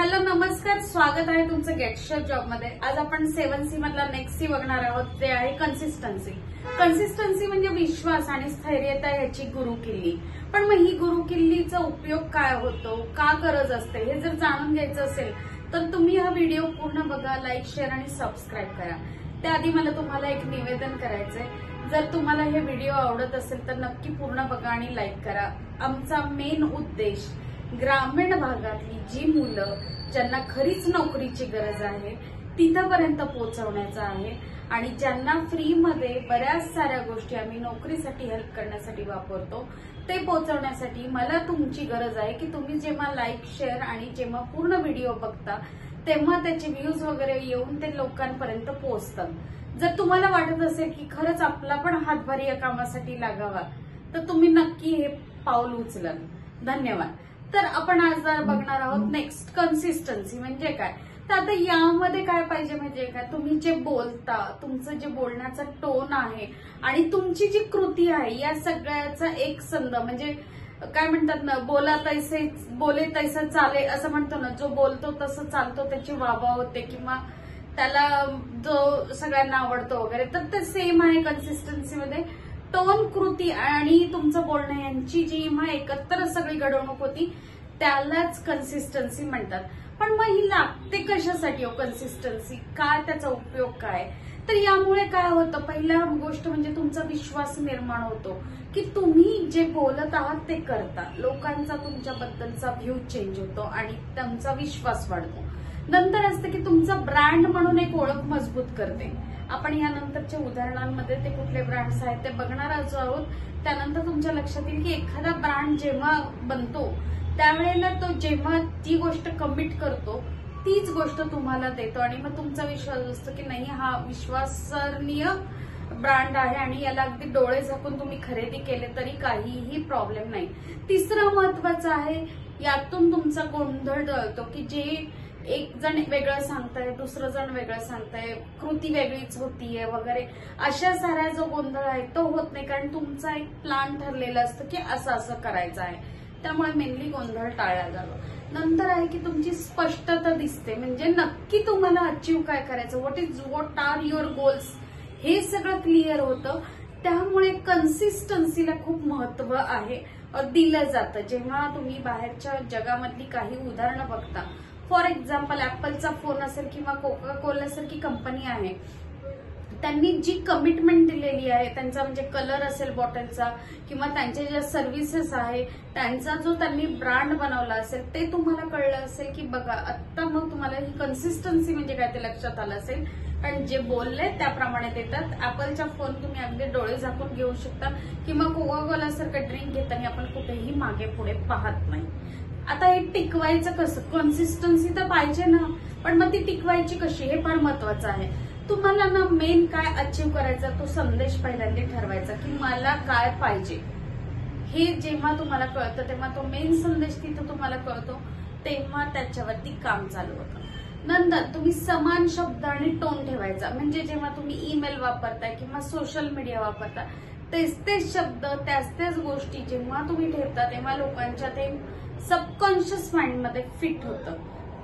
Hello नमस्कार, स्वागत आहे तुमचं गेटशर जॉब मध्ये। आज आपण 7C मधला नेक्स्ट सी बघणार आहोत, ते आहे कन्सिस्टन्सी। कन्सिस्टन्सी म्हणजे विश्वास आणि स्थैर्यता याची गुरुकिल्ली। पण मग ही गुरुकिल्लीचा उपयोग काय होतो, का गरज असते, हे जर जाणून घ्यायचं असेल तर तुम्ही हा व्हिडिओ पूर्ण बघा, लाईक शेअर आणि सबस्क्राईब करा। त्याआधी मला तुम्हाला एक निवेदन करायचंय, जर तुम्हाला हे व्हिडिओ आवडत असेल तर नक्की पूर्ण बघा आणि लाईक करा। आमचा मेन उद्देश ग्रामीण भागातली जी मुलं ज्यांना खरीच नोकरीची गरज आहे तिथपर्यंत पोहोचवण्याचा आहे आणि ज्यांना फ्री मध्ये बऱ्याच साऱ्या गोष्टी आम्ही नोकरीसाठी हेल्प करण्यासाठी वापरतो ते पोहोचवण्यासाठी मला तुमची गरज आहे की तुम्ही जेव्हा लाईक शेअर आणि जेव्हा पूर्ण व्हिडिओ बघता तेव्हा त्याचे व्ह्यूज वगैरे येऊन ते लोकांपर्यंत पोहोचतात। जर तुम्हाला वाटत असेल की खरंच आपला पण हातभार या कामासाठी लागावा तर तुम्ही नक्की हे पाऊल उचलाल। धन्यवाद। तर आपण आज बघणार आहोत नेक्स्ट कन्सिस्टन्सी म्हणजे काय। तर आता यामध्ये काय पाहिजे म्हणजे काय, तुम्ही जे बोलता, तुमचं जे बोलण्याचा टोन आहे आणि तुमची जी कृती आहे या सगळ्याचा एक संध म्हणजे काय म्हणतात ना, बोले तैसे चाले असं म्हणतो ना, जो बोलतो तसं चालतो त्याची वाहवा होते किंवा त्याला जो सगळ्यांना आवडतो वगैरे, तर ते सेम आहे कन्सिस्टन्सीमध्ये। टोन, कृती आणि तुमचं बोलणं यांची जी मग एकत्र सगळी घडवणूक होती त्यालाच कन्सिस्टन्सी म्हणतात। पण मग ही लागते कशासाठी हो कन्सिस्टन्सी, काय त्याचा उपयोग काय? तर यामुळे काय होतं, पहिला गोष्ट म्हणजे तुमचा विश्वास निर्माण होतो की तुम्ही जे बोलत आहात ते करता, लोकांचा तुमच्याबद्दलचा व्ह्यू चेंज होतो आणि त्यांचा विश्वास वाढतो। नंतर असतं की तुमचा ब्रँड म्हणून एक ओळख मजबूत करते। आपण यानंतरच्या उदाहरणांमध्ये ते कुठले ब्रँड्स आहेत ते बघणार आहोत। त्यानंतर तुमच्या लक्षात येईल की एखादा ब्रँड जेव्हा बनतो त्यावेळेला तो जेव्हा ती गोष्ट कमिट करतो तीच गोष्ट तुम्हाला देतो आणि मग तुमचा विश्वास असतो की नाही, हा विश्वासनीय ब्रँड आहे आणि याला अगदी डोळे झाकून तुम्ही खरेदी केले तरी काहीही प्रॉब्लेम नाही। तिसरं महत्वाचं आहे, यातून तुमचा गोंधळ टळतो की जे एक जण वेगळं सांगताय, दुसरं जण वेगळं सांगताय, कृती वेगळीच होतीये वगैरे, अशा साऱ्या जो गोंधळ आहे तो होत नाही, कारण तुमचा एक प्लॅन ठरलेला असतं की असं असं करायचं आहे। त्यामुळे मेनली गोंधळ टाळला जातो। नंतर आहे की तुमची स्पष्टता दिसते, म्हणजे नक्की तुम्हाला अचीव काय करायचं, व्हॉट आर युअर गोल्स, हे सगळं क्लिअर होतं। त्यामुळे कन्सिस्टन्सीला खूप महत्व आहे दिलं जातं। जेव्हा तुम्ही बाहेरच्या जगामधली काही उदाहरणं बघता, फॉर एक्झाम्पल ऍपलचा फोन असेल किंवा कोका कोला सारखी कंपनी आहे, त्यांनी जी कमिटमेंट दिलेली आहे, त्यांचा म्हणजे कलर असेल बॉटलचा किंवा त्यांचे ज्या सर्व्हिसेस आहे, त्यांचा जो त्यांनी ब्रँड बनवला असेल ते तुम्हाला कळलं असेल की बघा आता मग तुम्हाला ही कन्सिस्टन्सी म्हणजे काय ते लक्षात आलं असेल, कारण जे बोलले त्याप्रमाणे देतात। ऍपलचा फोन तुम्ही अगदी डोळे झाकून घेऊ शकता किंवा कोका कोला सारखं ड्रिंक घेताना आपण कुठेही मागे पुढे पाहत नाही। आता हे टिकवायचं कसं, कन्सिस्टन्सी तर पाहिजे ना, पण मग ती टिकवायची कशी हे फार महत्वाचं आहे। तुम्हाला ना मेन काय अचीव करायचा तो संदेश पहिल्यांदा ठरवायचा की मला काय पाहिजे, हे जेव्हा तुम्हाला कळतं तेव्हा तो मेन संदेश तिथं तुम्हाला कळतो, तेव्हा त्याच्यावरती काम चालू होतं। नंतर तुम्ही समान शब्द आणि टोन ठेवायचा, म्हणजे जेव्हा तुम्ही ईमेल वापरताय किंवा सोशल मीडिया वापरता तेच शब्द त्याच गोष्टी जेव्हा तुम्ही ठेवता तेव्हा लोकांच्या ते सबकॉन्शियस माइंडमध्ये फिट होतं।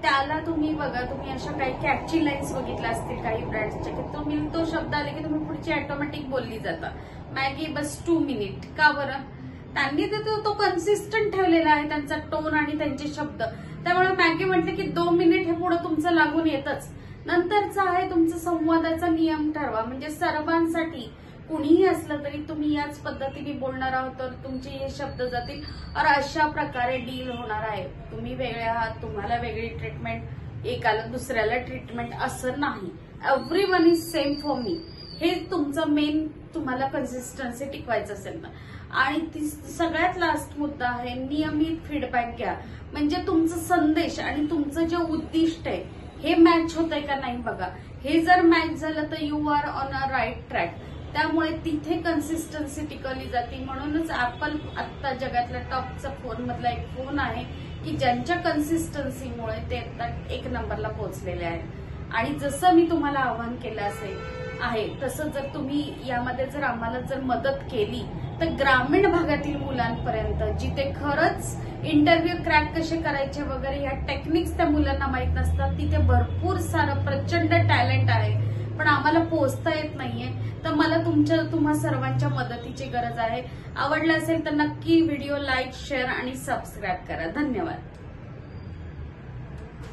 त्याला तुम्ही बघा, तुम्ही अशा काही कॅची लाईन्स बघितल्या असतील काही ब्रँड्सच्या की तुम्ही तो शब्द आले की तुम्ही पुढची ऑटोमॅटिक बोलली जाता, मॅगी बस 2 मिनिट, का बरं? त्यांनी तो कन्सिस्टंट ठेवलेला आहे त्यांचा टोन आणि त्यांचे शब्द, त्यामुळे मॅगी म्हटलं की 2 मिनिट हे पुढे तुमचं लागून येतच। नंतरचा आहे तुमचा संवादाचा नियम ठरवा, म्हणजे सर्वांसाठी कुणीही असलं तरी तुम्ही याच पद्धतीने बोलणार आहोत तर तुमचे हे शब्द जातील और अशा प्रकारे डील होणार आहे। तुम्ही वेगळे आहात, तुम्हाला वेगळी ट्रीटमेंट, एकाला दुसऱ्याला ट्रीटमेंट असं नाही, everyone is same for me, हे तुमचं मेन तुम्हाला कन्सिस्टन्सी टिकवायचं असेल ना। आणि सगळ्यात लास्ट मुद्दा आहे नियमित फीडबॅक घ्या, म्हणजे तुमचा संदेश आणि तुमचं जे उद्दिष्ट आहे हे मॅच होतंय का नाही बघा। हे जर मॅच झालं तर you are on a right track, त्यामुळे तिथे कन्सिस्टन्सी टिकवली जाते। म्हणूनच ऍपल आता जगातल्या टॉपचा फोन मधला एक फोन आहे की ज्यांच्या कन्सिस्टन्सीमुळे ते आता 1 नंबरला पोहोचलेले आहेत। आणि जसं मी तुम्हाला आवाहन केलं आहे तसं जर तुम्ही यामध्ये जर आम्हाला जर मदत केली तर ग्रामीण भागातील मुलांपर्यंत, जिथे खरंच इंटरव्ह्यू क्रॅक कसे करायचे वगैरे या टेक्निक्स त्या मुलांना माहित नसतात, तिथे भरपूर सारं प्रचंड टॅलेंट आहे, पण आम्हाला पोहोचता येत नाहीये. तर मला तुम्हा सर्वांच्या मदतीची गरज आहे. आवडलं असेल तर नक्की व्हिडिओ लाईक, शेअर आणि सबस्क्राईब करा. धन्यवाद.